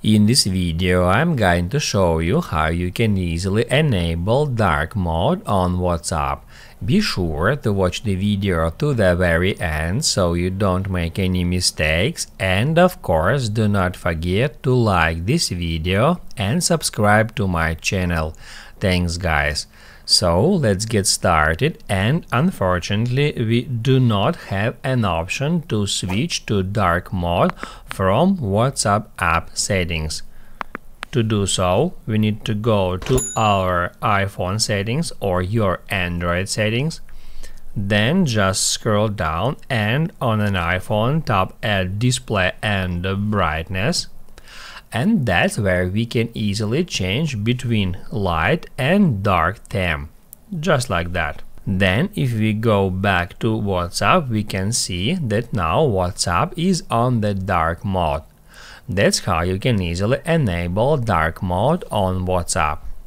In this video, I'm going to show you how you can easily enable dark mode on WhatsApp. Be sure to watch the video to the very end so you don't make any mistakes, and of course do not forget to like this video and subscribe to my channel. Thanks guys. So let's get started, and unfortunately we do not have an option to switch to dark mode from WhatsApp app settings. To do so, we need to go to our iPhone settings or your Android settings, then just scroll down and on an iPhone tap Add Display and Brightness. And that's where we can easily change between light and dark theme, just like that. Then if we go back to WhatsApp, we can see that now WhatsApp is on the dark mode. That's how you can easily enable dark mode on WhatsApp.